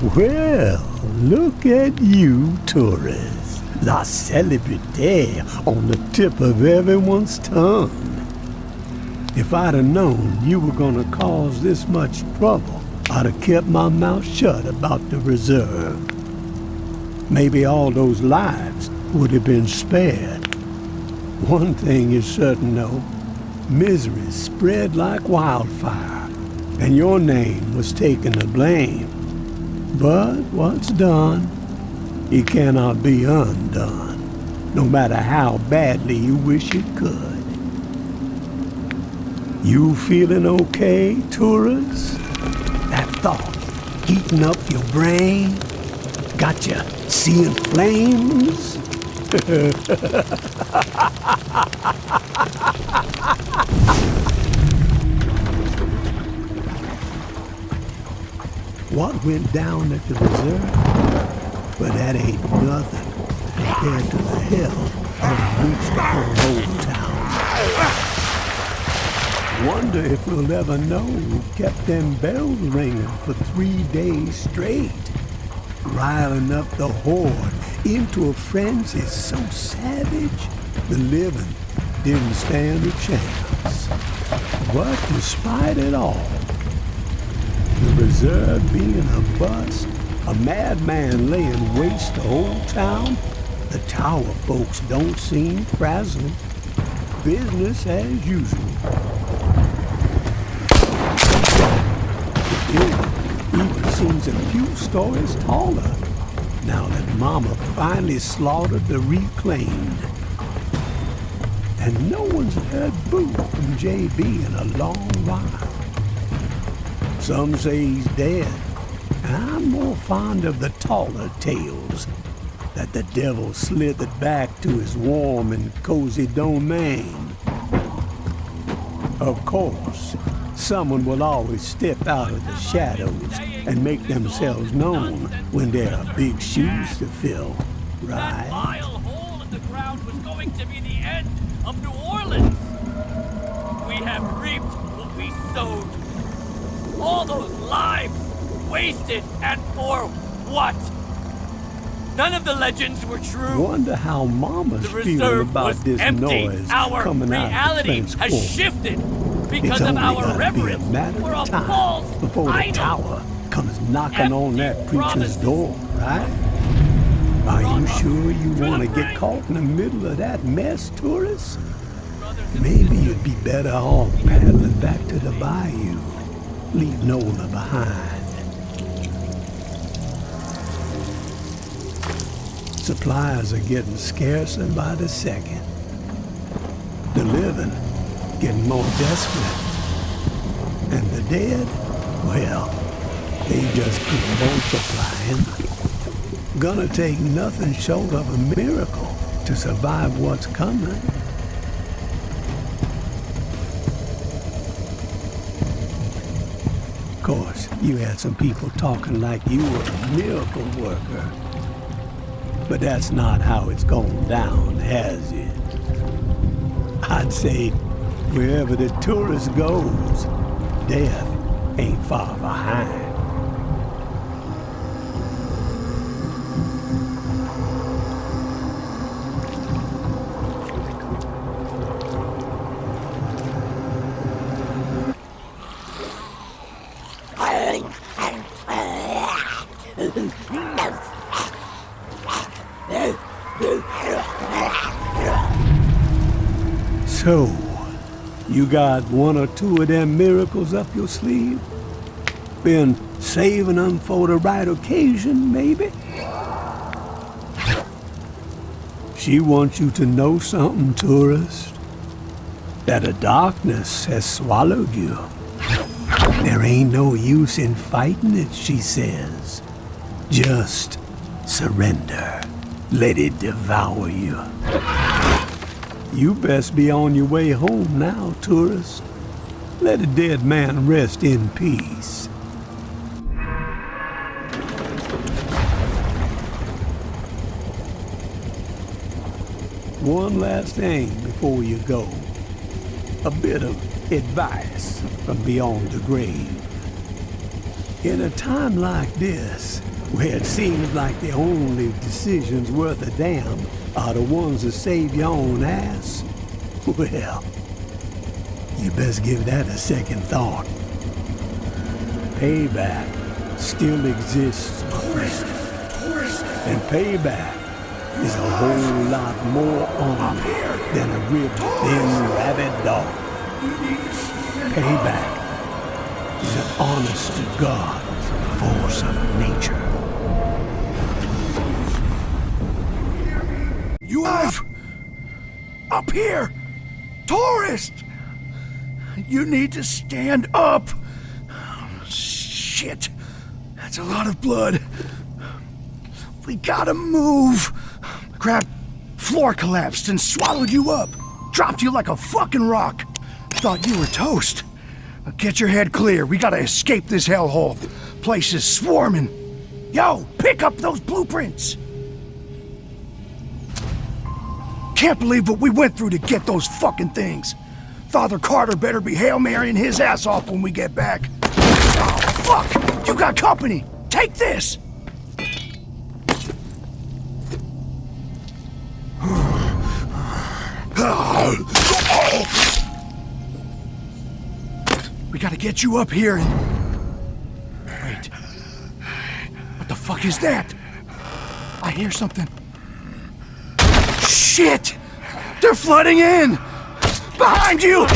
Well, look at you, tourists. La célébrité on the tip of everyone's tongue. If I'd have known you were gonna cause this much trouble, I'd have kept my mouth shut about the reserve. Maybe all those lives would have been spared. One thing is certain, though. Misery spread like wildfire, and your name was taken to blame. But what's done, it cannot be undone, no matter how badly you wish it could. You feeling okay, tourists? That thought heating up your brain? Got you seeing flames? What went down at the reserve? But that ain't nothing compared to the hell that reached the whole old town. Wonder if we'll ever know who kept them bells ringing for 3 days straight, riling up the horde into a frenzy so savage the living didn't stand a chance. But despite it all, the reserve being a bust, a madman laying waste the whole town, the tower folks don't seem frazzled. Business as usual. The building even seems a few stories taller now that Mama finally slaughtered the reclaimed. And no one's heard boo from JB in a long while. Some say he's dead, and I'm more fond of the taller tales that the devil slithered back to his warm and cozy domain. Of course, someone will always step out of the shadows and make themselves known when there are big shoes to fill, right? That vile hole in the ground was going to be the end of New Orleans. We have reaped what we sowed. All those lives wasted, and for what? None of the legends were true. Wonder how Mama's The feeling reserve about was this empty. noise Our coming out of the reality French has Quarter. shifted because It's of only our gotta be a reverence matter for a of time false before the idol. tower comes knocking on that Empty preacher's promises. door, right? Are you sure you want to get caught in the middle of that mess, tourists? Maybe you'd be better off paddling back to the bayou. Leave Nola behind. Supplies are getting scarcer by the second. The living getting more desperate. And the dead, well, they just keep multiplying. Gonna take nothing short of a miracle to survive what's coming. Of course, you had some people talking like you were a miracle worker. But that's not how it's gone down, has it? I'd say wherever the tourist goes, death ain't far behind. So, you got one or two of them miracles up your sleeve? Been saving them for the right occasion, maybe? She wants you to know something, tourist. That the darkness has swallowed you. There ain't no use in fighting it, she says. Just surrender. Let it devour you. You best be on your way home now, tourist. Let a dead man rest in peace. One last thing before you go. A bit of advice from beyond the grave. In a time like this, where it seems like the only decisions worth a damn are the ones that save your own ass, well, you best give that a second thought. Payback still exists, my friend. And payback is a whole lot more on than a ripped, thin, rabid dog. Payback is an honest-to-God force of nature. You have... up here! Tourist! You need to stand up! Shit! That's a lot of blood. We gotta move! Crap, floor collapsed and swallowed you up. Dropped you like a fucking rock. Thought you were toast. Get your head clear. We gotta escape this hellhole. Place is swarming. Yo, pick up those blueprints! Can't believe what we went through to get those fucking things. Father Carter better be Hail Marying his ass off when we get back. Oh, fuck! You got company! Take this! We gotta get you up here and... Wait. What the fuck is that? I hear something. Shit! They're flooding in! Behind you!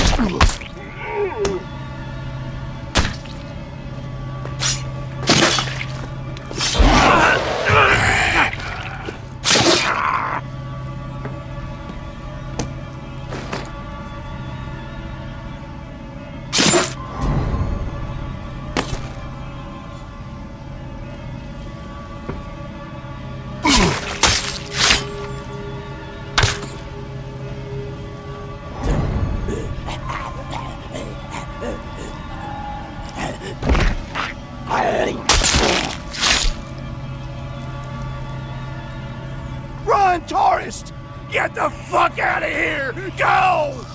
Run, tourist! Get the fuck out of here! Go!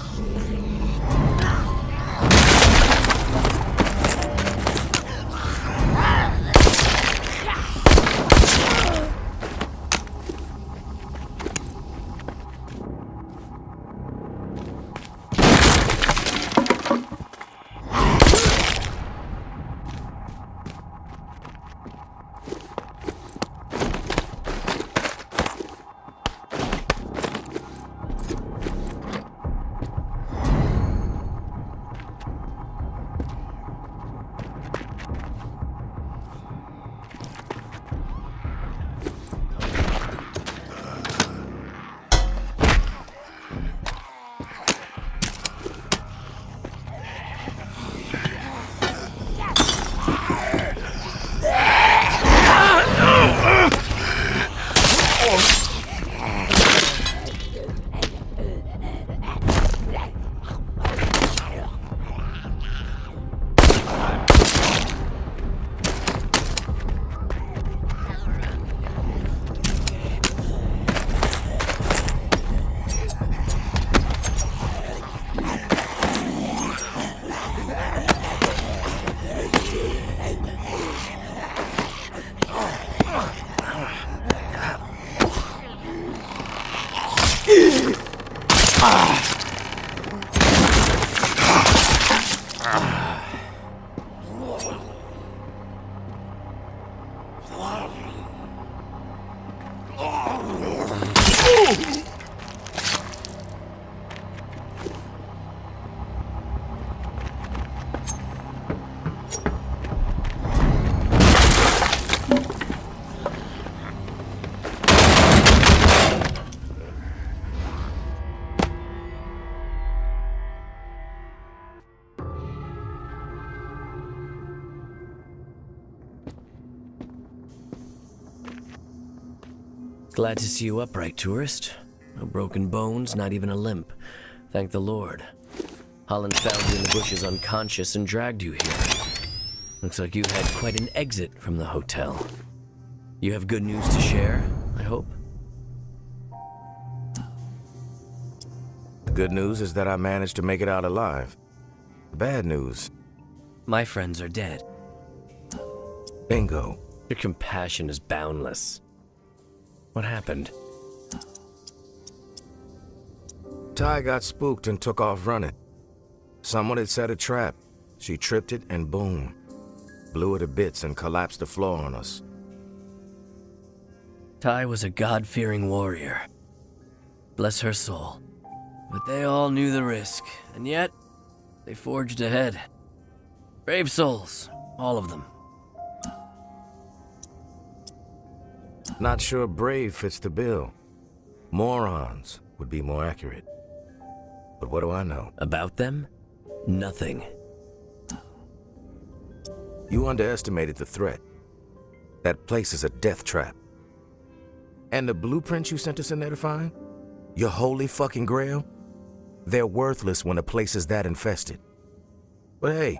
Glad to see you upright, tourist. No broken bones, not even a limp. Thank the Lord. Holland found you in the bushes unconscious and dragged you here. Looks like you had quite an exit from the hotel. You have good news to share, I hope? The good news is that I managed to make it out alive. The bad news... My friends are dead. Bingo. Your compassion is boundless. What happened? Ty got spooked and took off running. Someone had set a trap. She tripped it and boom. Blew it to bits and collapsed the floor on us. Ty was a God-fearing warrior. Bless her soul. But they all knew the risk, and yet they forged ahead. Brave souls, all of them. Not sure brave fits the bill. Morons would be more accurate. But what do I know? About them? Nothing. You underestimated the threat. That place is a death trap. And the blueprints you sent us in there to find? Your holy fucking grail? They're worthless when a place is that infested. But hey,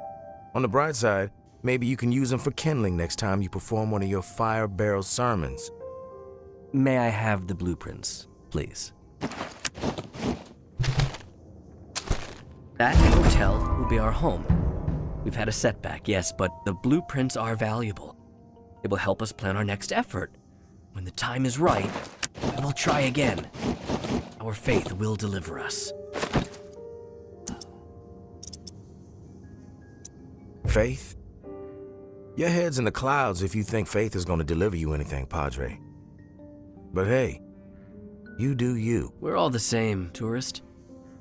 on the bright side, maybe you can use them for kindling next time you perform one of your fire barrel sermons. May I have the blueprints, please? That hotel will be our home. We've had a setback, yes, but the blueprints are valuable. It will help us plan our next effort. When the time is right, we will try again. Our faith will deliver us. Faith? Your head's in the clouds if you think faith is going to deliver you anything, Padre. But hey, you do you. We're all the same, tourist.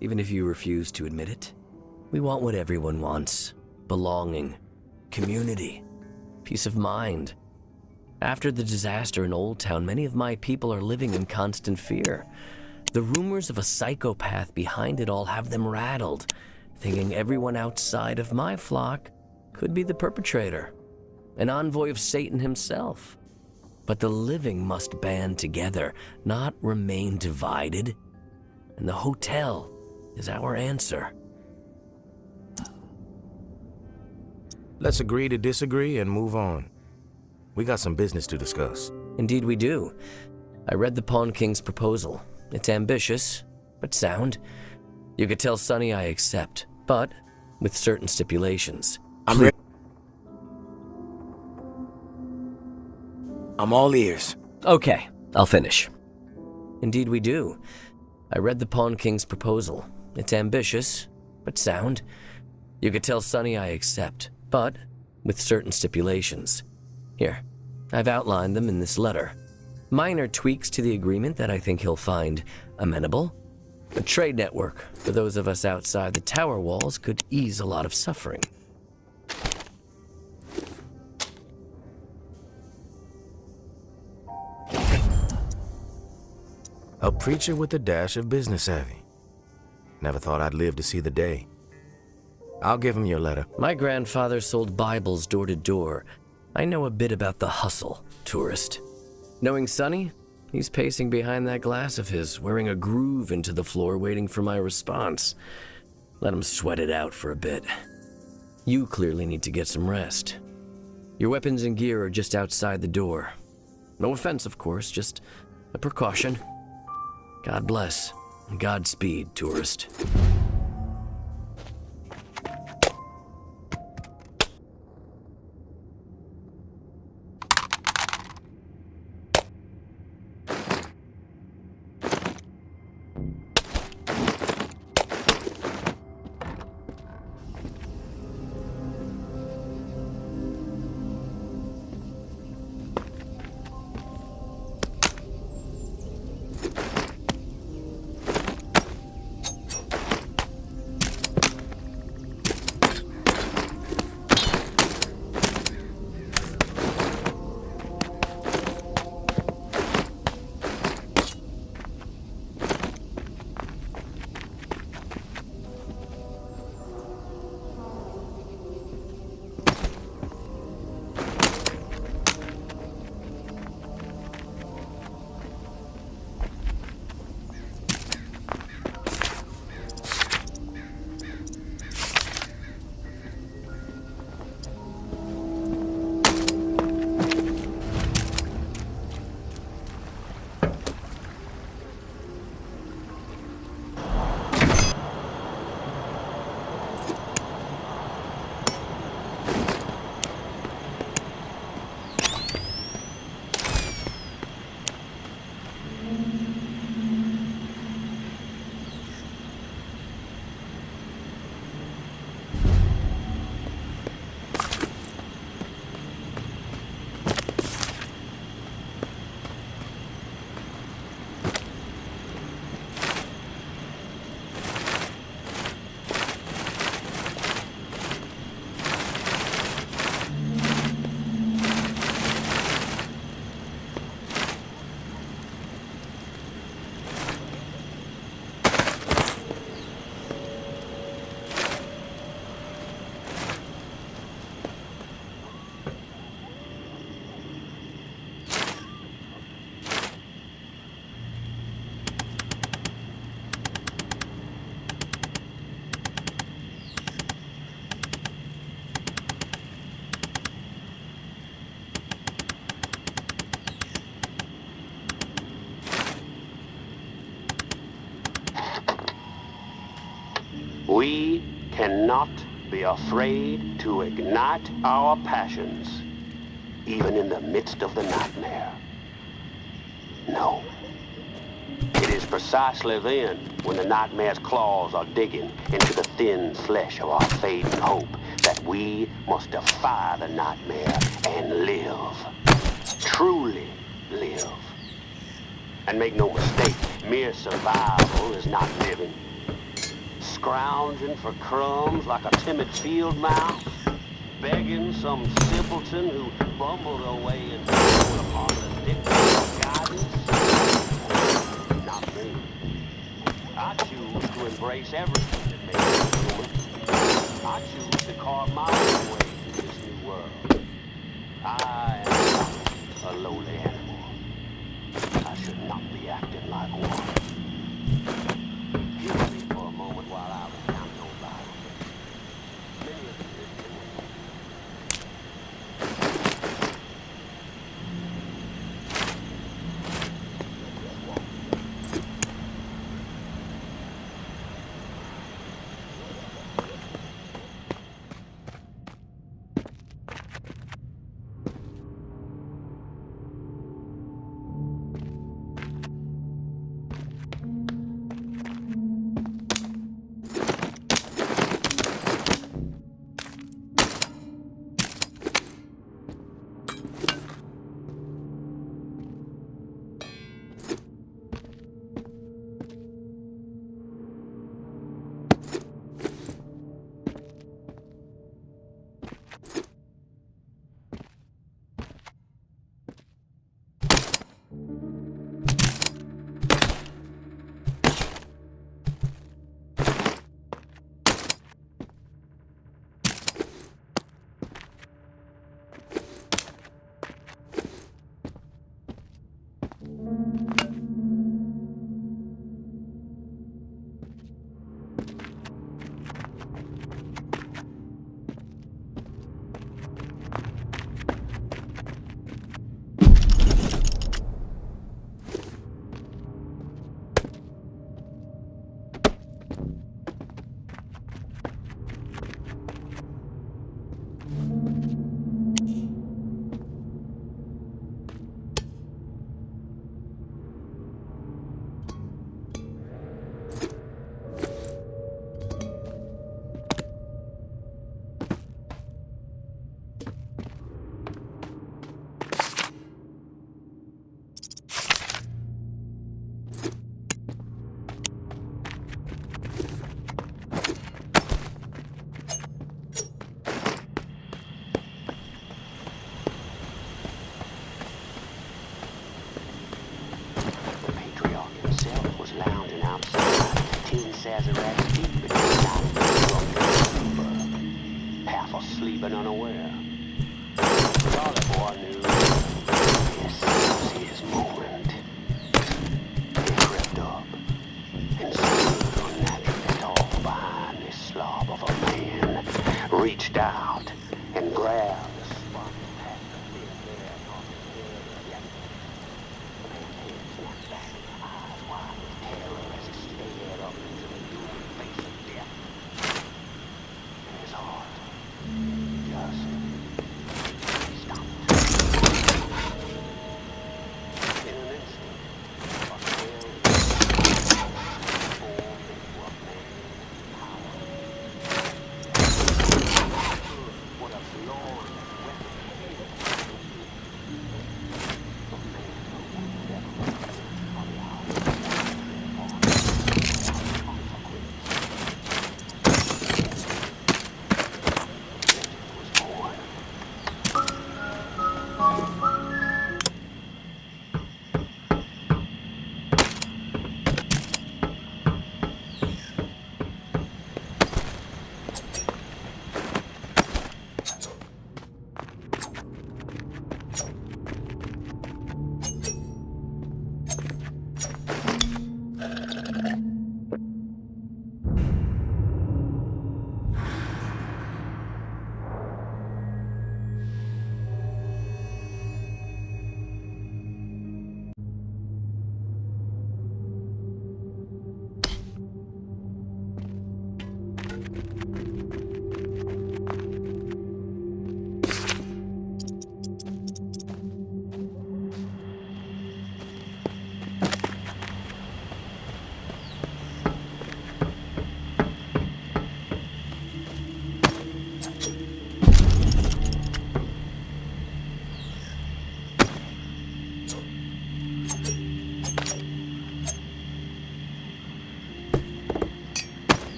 Even if you refuse to admit it. We want what everyone wants. Belonging, community, peace of mind. After the disaster in Old Town, many of my people are living in constant fear. The rumors of a psychopath behind it all have them rattled, thinking everyone outside of my flock could be the perpetrator, an envoy of Satan himself. But the living must band together, not remain divided. And the hotel is our answer. Let's agree to disagree and move on. We got some business to discuss. Indeed we do. I read the Pawn King's proposal. It's ambitious, but sound. You could tell Sonny I accept, but with certain stipulations. I'm all ears. Okay, I'll finish. Indeed we do. I read the Pawn King's proposal. It's ambitious, but sound. You could tell Sonny I accept, but with certain stipulations. Here, I've outlined them in this letter. Minor tweaks to the agreement that I think he'll find amenable. A trade network for those of us outside the tower walls could ease a lot of suffering. A preacher with a dash of business savvy. Never thought I'd live to see the day. I'll give him your letter. My grandfather sold Bibles door to door. I know a bit about the hustle, tourist. Knowing Sonny, he's pacing behind that glass of his, wearing a groove into the floor, waiting for my response. Let him sweat it out for a bit. You clearly need to get some rest. Your weapons and gear are just outside the door. No offense, of course, just a precaution. God bless, and Godspeed, tourist. We cannot be afraid to ignite our passions, even in the midst of the nightmare. No. It is precisely then, when the nightmare's claws are digging into the thin flesh of our fading hope, that we must defy the nightmare and live. Truly live. And make no mistake, mere survival is not living. Scrounging for crumbs like a timid field mouse, begging some simpleton who bumbled away and stumbled upon the dictates of guidance. Not me. I choose to embrace everything that makes me human. I choose to carve my own way through this new world. I am not a lowly animal. I should not be acting like one. Hear me for a moment while I recount those lives. Many of you listening. Half asleep and unaware. Charlie boy knew this was his moment. He crept up and stood unnaturally tall behind this slob of a man, reached out and grabbed the spot past the thin hair off his head and yet the man's head snapped back, eyes wide with terror as he stared up into the looming face of death. And his heart just stopped. In an instant, a scale formed into a man's power.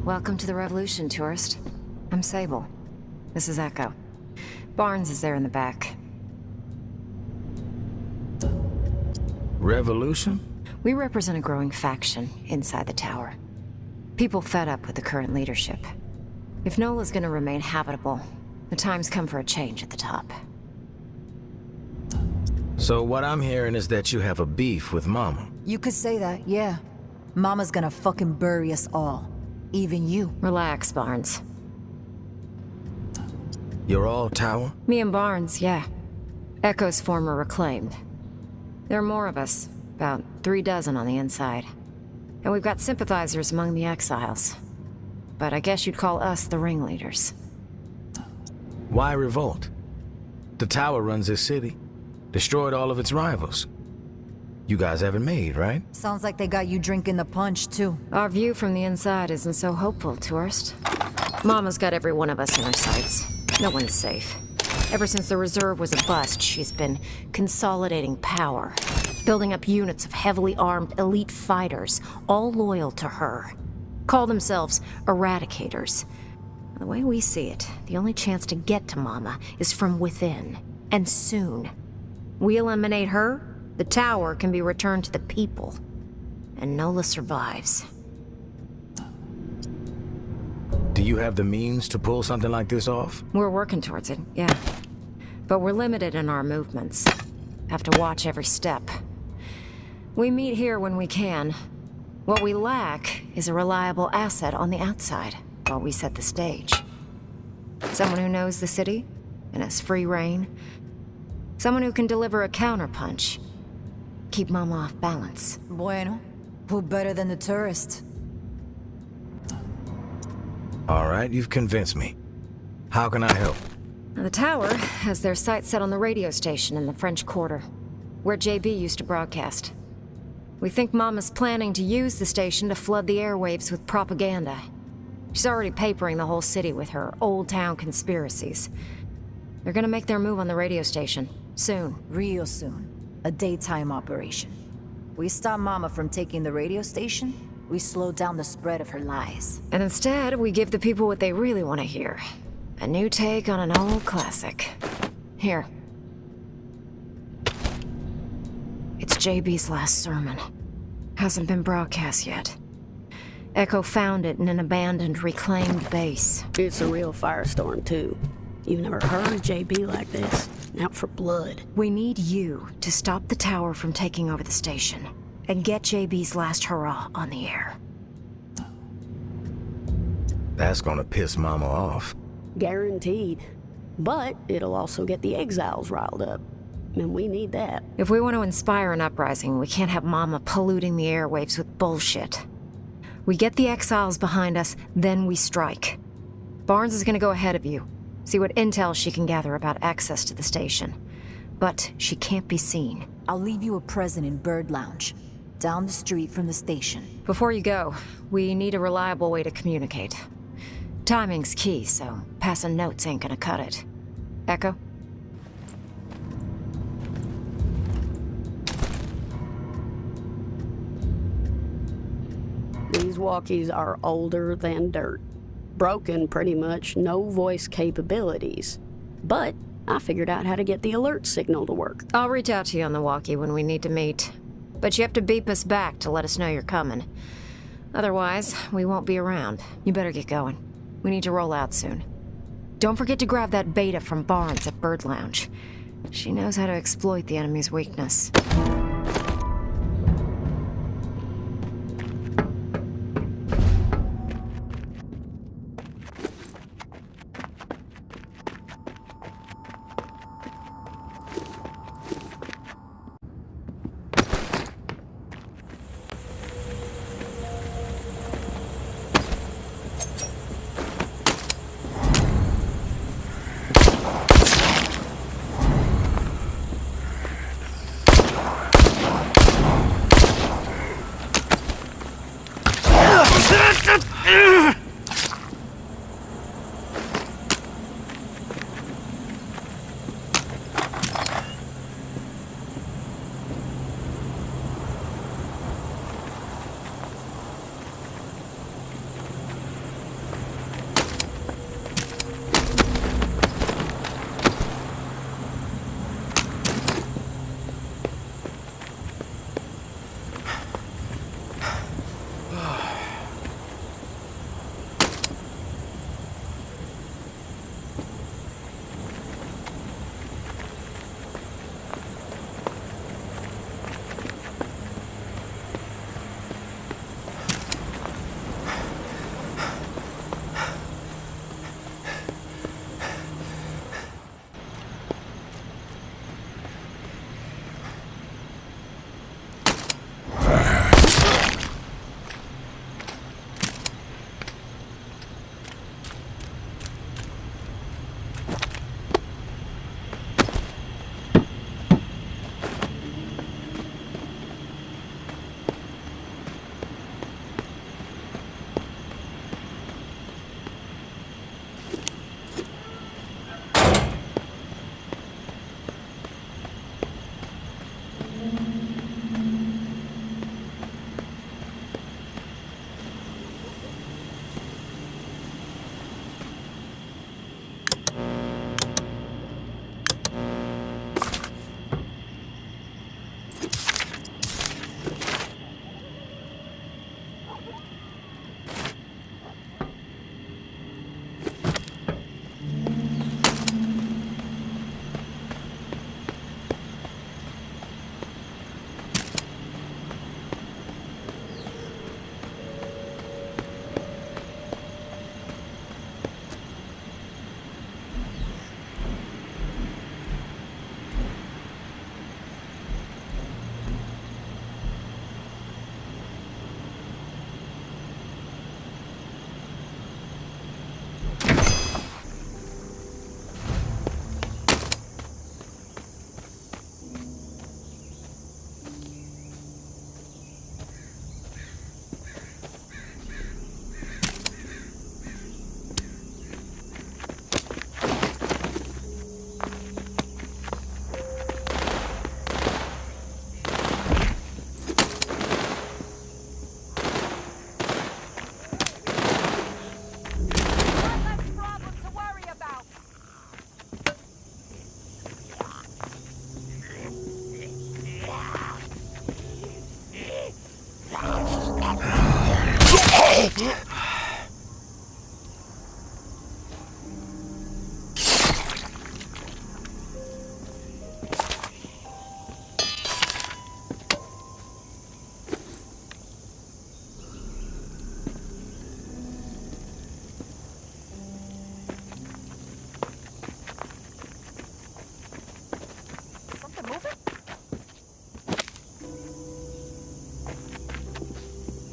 Welcome to the Revolution, tourist. I'm Sable. This is Echo. Barnes is there in the back. Revolution? We represent a growing faction inside the tower. People fed up with the current leadership. If Nola's gonna remain habitable, the time's come for a change at the top. So what I'm hearing is that you have a beef with Mama. You could say that, yeah. Mama's gonna fucking bury us all. Even you. Relax, Barnes. You're all Tower? Me and Barnes, yeah. Echo's former reclaimed. There are more of us, about 3 dozen on the inside. And we've got sympathizers among the Exiles. But I guess you'd call us the ringleaders. Why revolt? The Tower runs this city. Destroyed all of its rivals. You guys haven't made, right? Sounds like they got you drinking the punch, too. Our view from the inside isn't so hopeful, tourist. Mama's got every one of us in her sights. No one's safe. Ever since the Reserve was a bust, she's been consolidating power. Building up units of heavily armed elite fighters, all loyal to her. Call themselves Eradicators. The way we see it, the only chance to get to Mama is from within. And soon. We eliminate her, the tower can be returned to the people. And Nola survives. Do you have the means to pull something like this off? We're working towards it, yeah. But we're limited in our movements. Have to watch every step. We meet here when we can. What we lack is a reliable asset on the outside, while we set the stage. Someone who knows the city and has free reign. Someone who can deliver a counterpunch. Keep Mama off balance. Bueno, who better than the tourist? All right, you've convinced me. How can I help? Now, the tower has their sights set on the radio station in the French Quarter, where JB used to broadcast. We think Mama's planning to use the station to flood the airwaves with propaganda. She's already papering the whole city with her old town conspiracies. They're gonna make their move on the radio station, soon. Real soon. A daytime operation. We stop Mama from taking the radio station, we slow down the spread of her lies. And instead, we give the people what they really want to hear. A new take on an old classic. Here. It's JB's last sermon. Hasn't been broadcast yet. Echo found it in an abandoned, reclaimed base. It's a real firestorm, too. You've never heard JB like this. Out for blood. We need you to stop the tower from taking over the station and get JB's last hurrah on the air. That's gonna piss Mama off. Guaranteed. But it'll also get the Exiles riled up. And we need that. If we want to inspire an uprising, we can't have Mama polluting the airwaves with bullshit. We get the Exiles behind us, then we strike. Barnes is gonna go ahead of you. See what intel she can gather about access to the station. But she can't be seen. I'll leave you a present in Bird Lounge, down the street from the station. Before you go, we need a reliable way to communicate. Timing's key, so passing notes ain't gonna cut it. Echo? These walkies are older than dirt. Broken, pretty much, no voice capabilities. But I figured out how to get the alert signal to work. I'll reach out to you on the walkie when we need to meet. But you have to beep us back to let us know you're coming. Otherwise, we won't be around. You better get going. We need to roll out soon. Don't forget to grab that beta from Barnes at Bird Lounge. She knows how to exploit the enemy's weakness.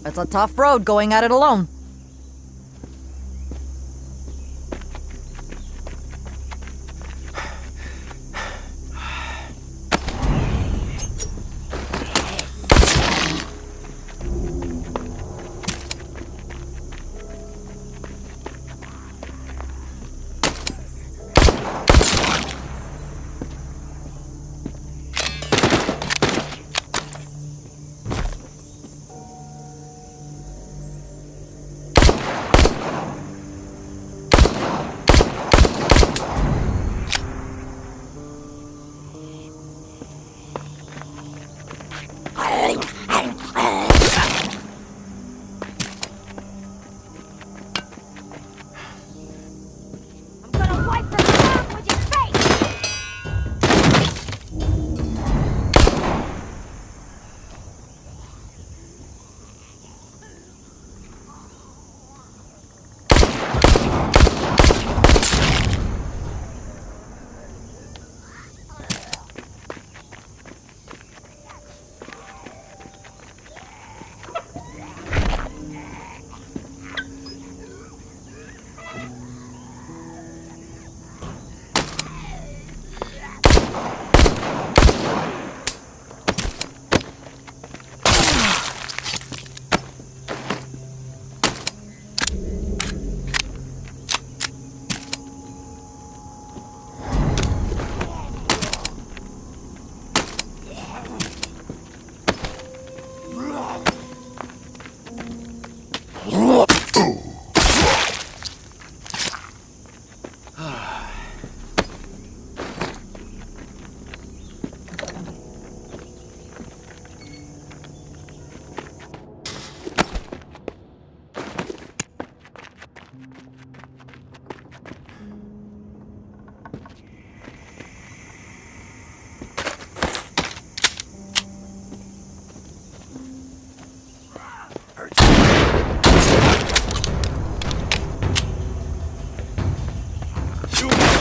It's a tough road going at it alone.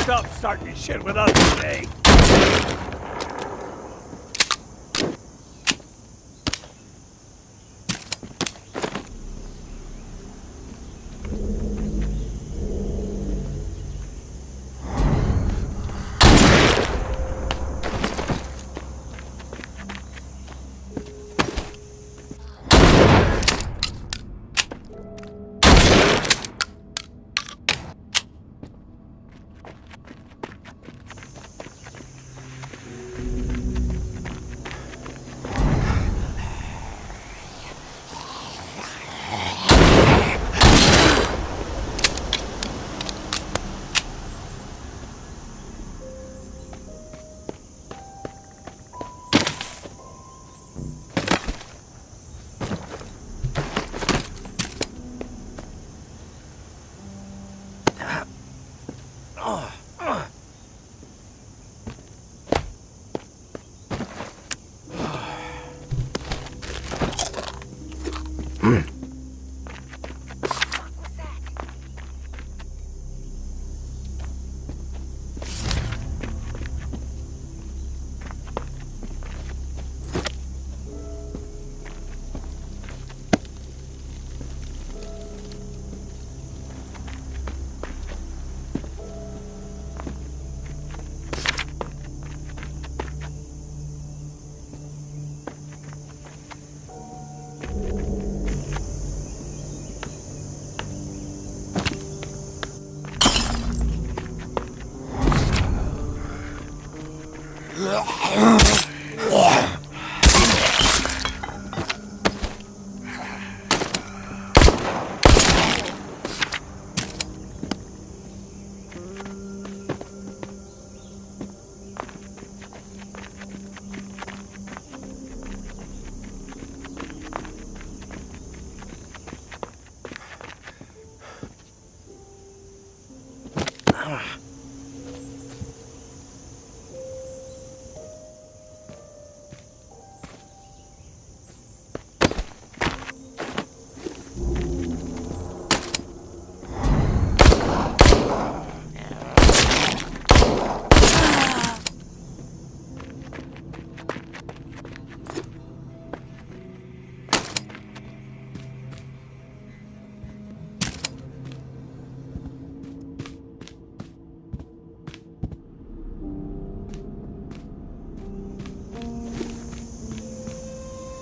Stop starting shit with us today.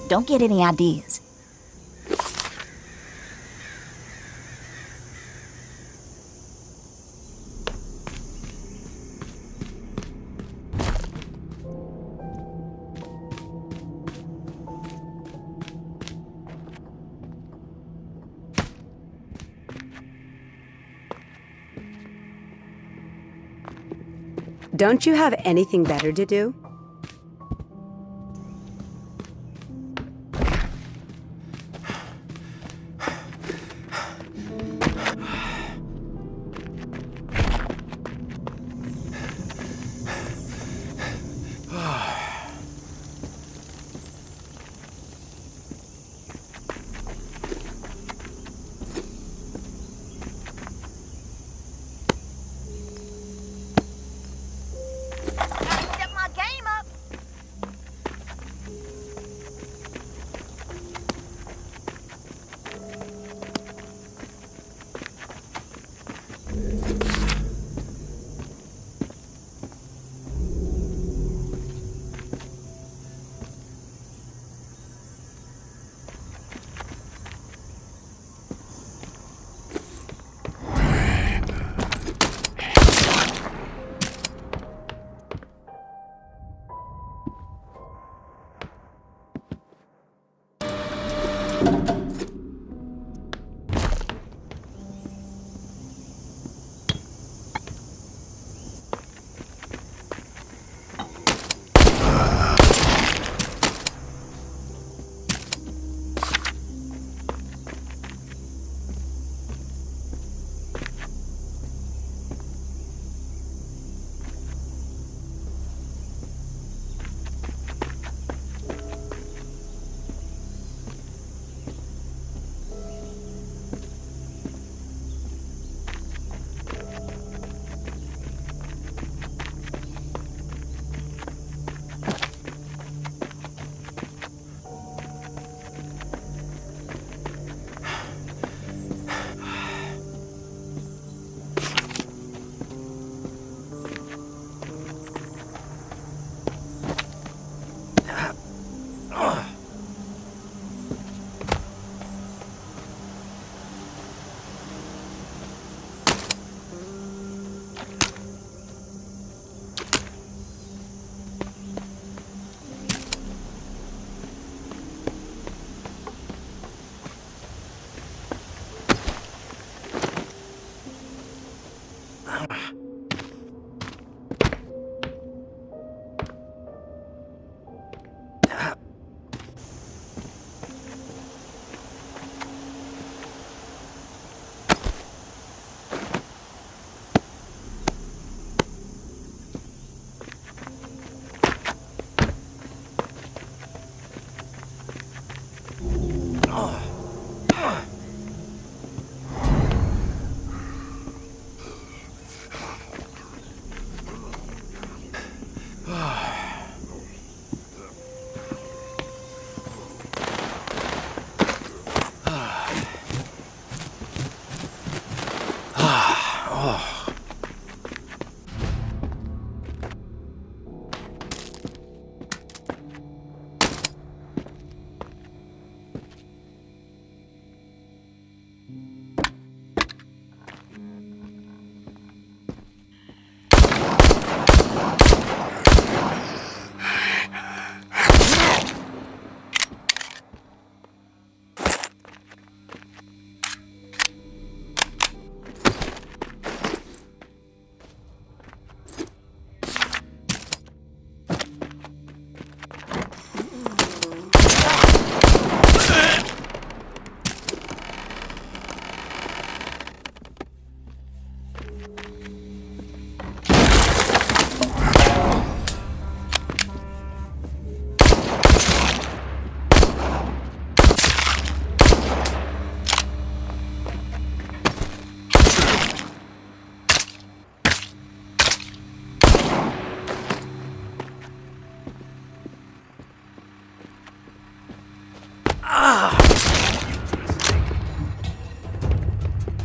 Don't get any ideas. Don't you have anything better to do? Step my game up.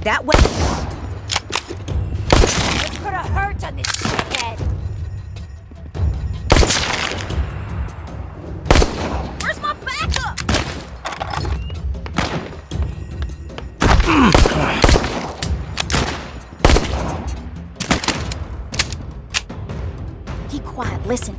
That way. Let's put a hurt on this shithead. Where's my backup? Keep quiet, listen.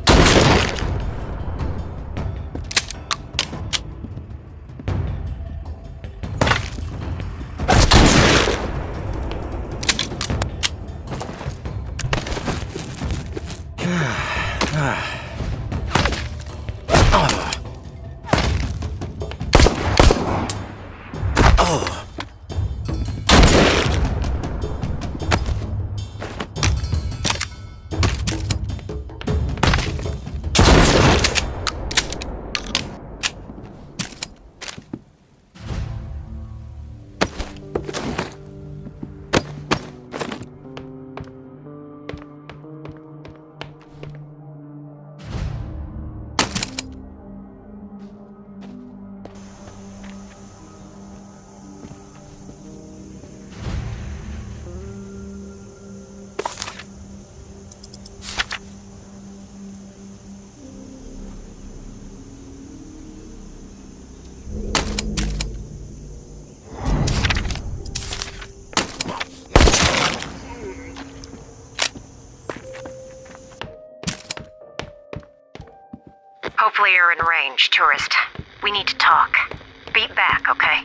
Hopefully you're in range, tourist. We need to talk. Beat back, okay?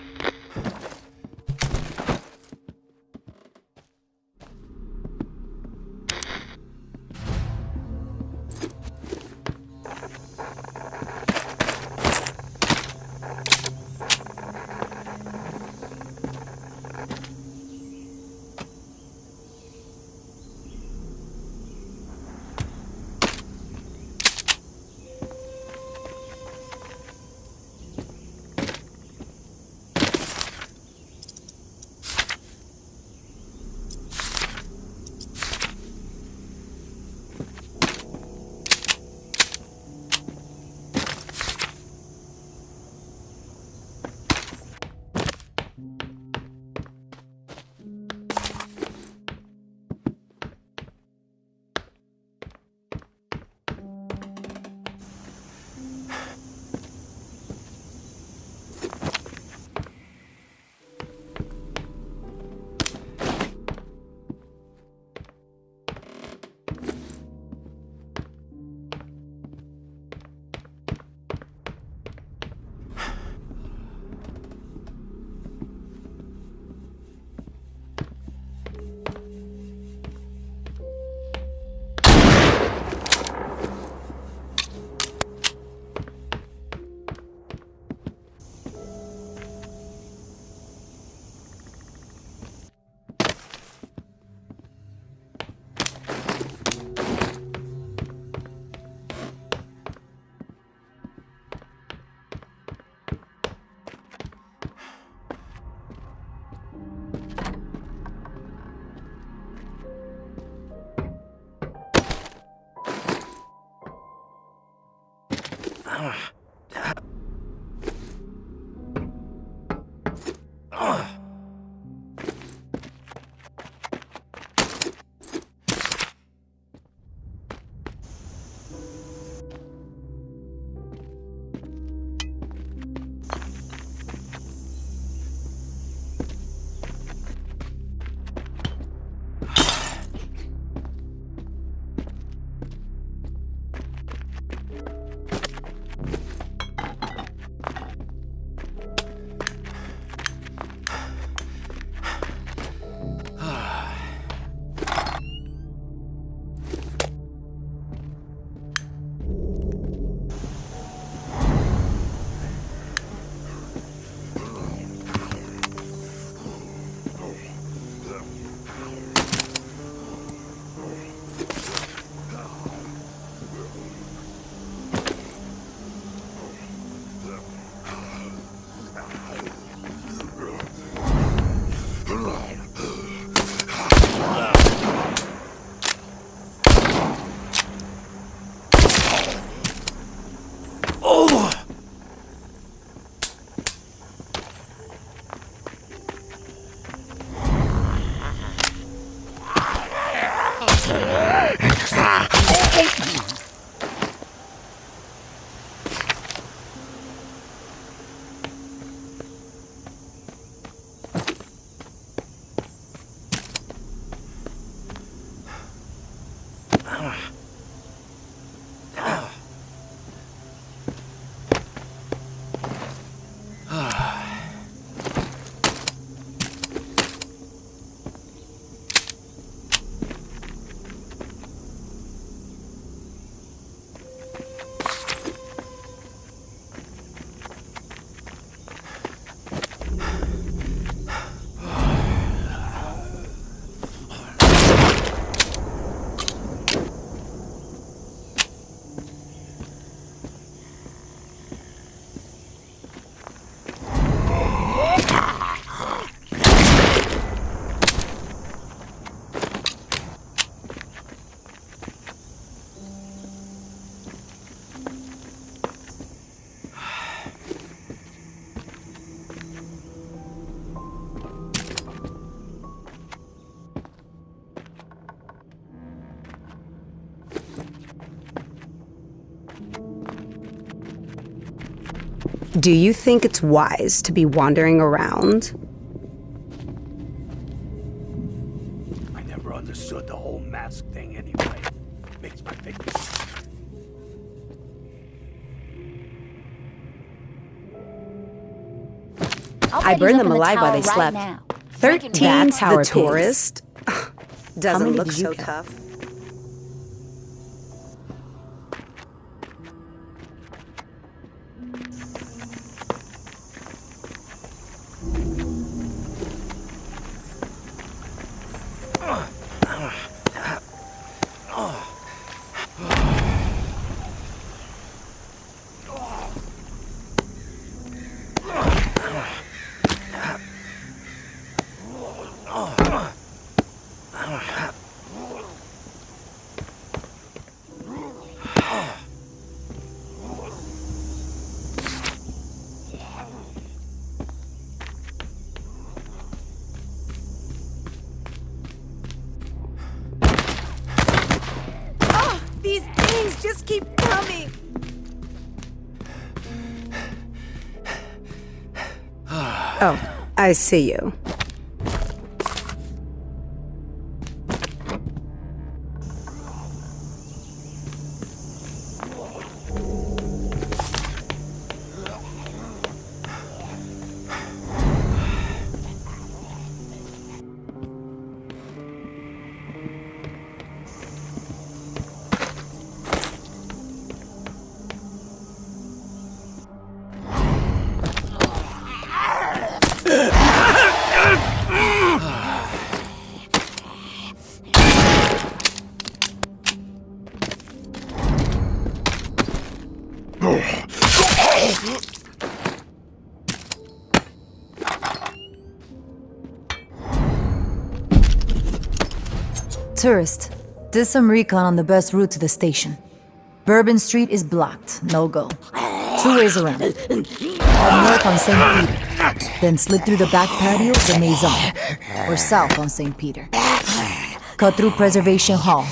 Do you think it's wise to be wandering around? I never understood the whole mask thing anyway. Makes my face. I burned them alive while they slept. 13's the pigs. tourist. Doesn't many look did you so kill? tough. These things just keep coming. Oh, I see you. Tourist, did some recon on the best route to the station. Bourbon Street is blocked, no go. 2 ways around. Head north on St. Peter, then slip through the back patio to Maison, or south on St. Peter. Cut through Preservation Hall.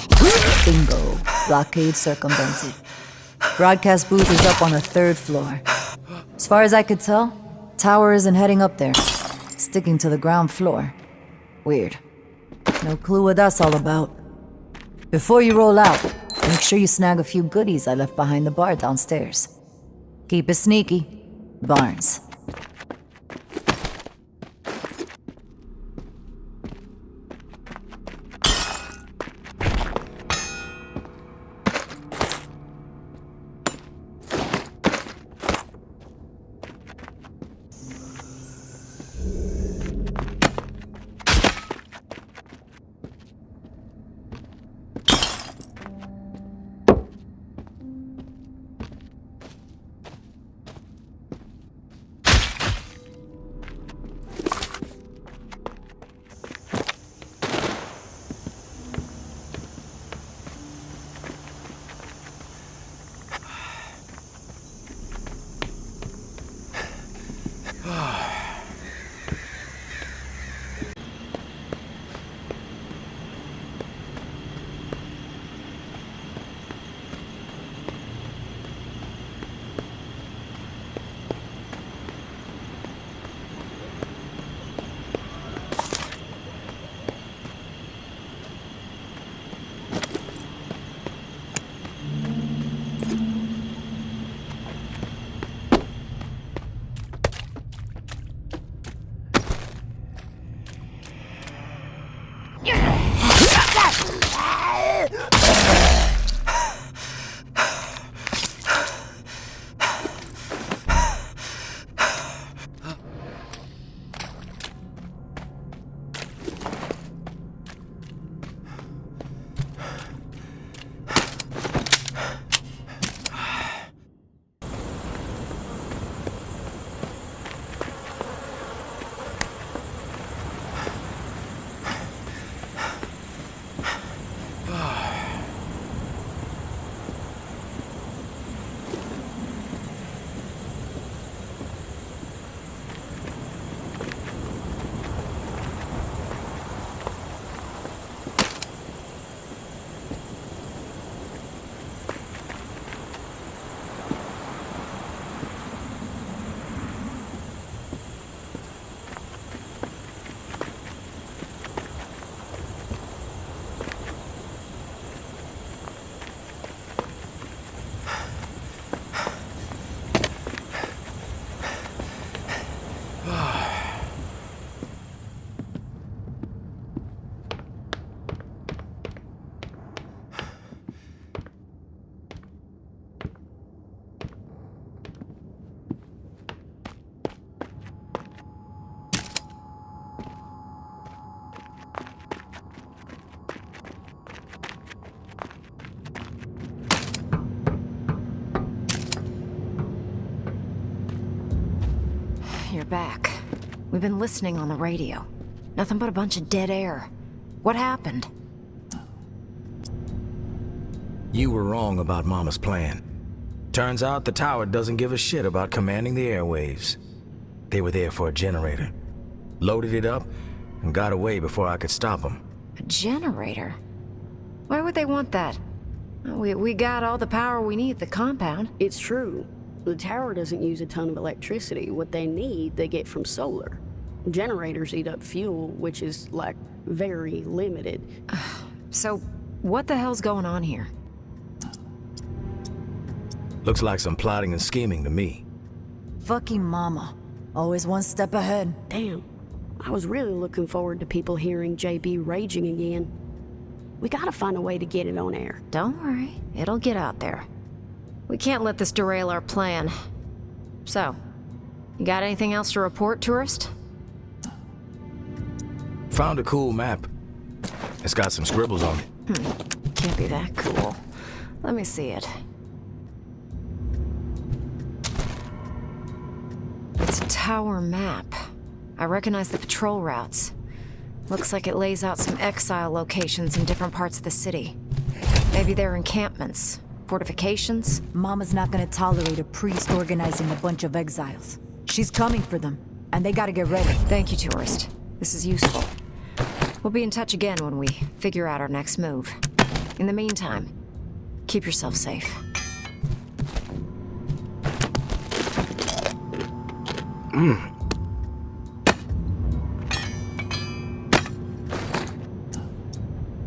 Bingo, blockade circumvented. Broadcast booth is up on the 3rd floor. As far as I could tell, tower isn't heading up there. Sticking to the ground floor. Weird. No clue what that's all about. Before you roll out, make sure you snag a few goodies I left behind the bar downstairs. Keep it sneaky. Barnes. You're back. We've been listening on the radio. Nothing but a bunch of dead air. What happened? You were wrong about Mama's plan. Turns out the tower doesn't give a shit about commanding the airwaves. They were there for a generator. Loaded it up and got away before I could stop them. A generator? Why would they want that? We got all the power we need at the compound. It's true. The tower doesn't use a ton of electricity. What they need, they get from solar. Generators eat up fuel, which is, like, very limited. So, what the hell's going on here? Looks like some plotting and scheming to me. Fucking Mama. Always one step ahead. Damn. I was really looking forward to people hearing JB raging again. We gotta find a way to get it on air. Don't worry, it'll get out there. We can't let this derail our plan. So, you got anything else to report, tourist? Found a cool map. It's got some scribbles on it. Can't be that cool. Let me see it. It's a tower map. I recognize the patrol routes. Looks like it lays out some exile locations in different parts of the city. Maybe they're encampments, fortifications. Mama's not gonna tolerate a priest organizing a bunch of exiles. She's coming for them, and they gotta get ready. Thank you, tourist. This is useful. We'll be in touch again when we figure out our next move. In the meantime, keep yourself safe.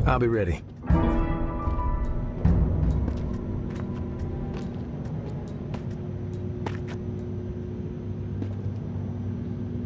I'll be ready.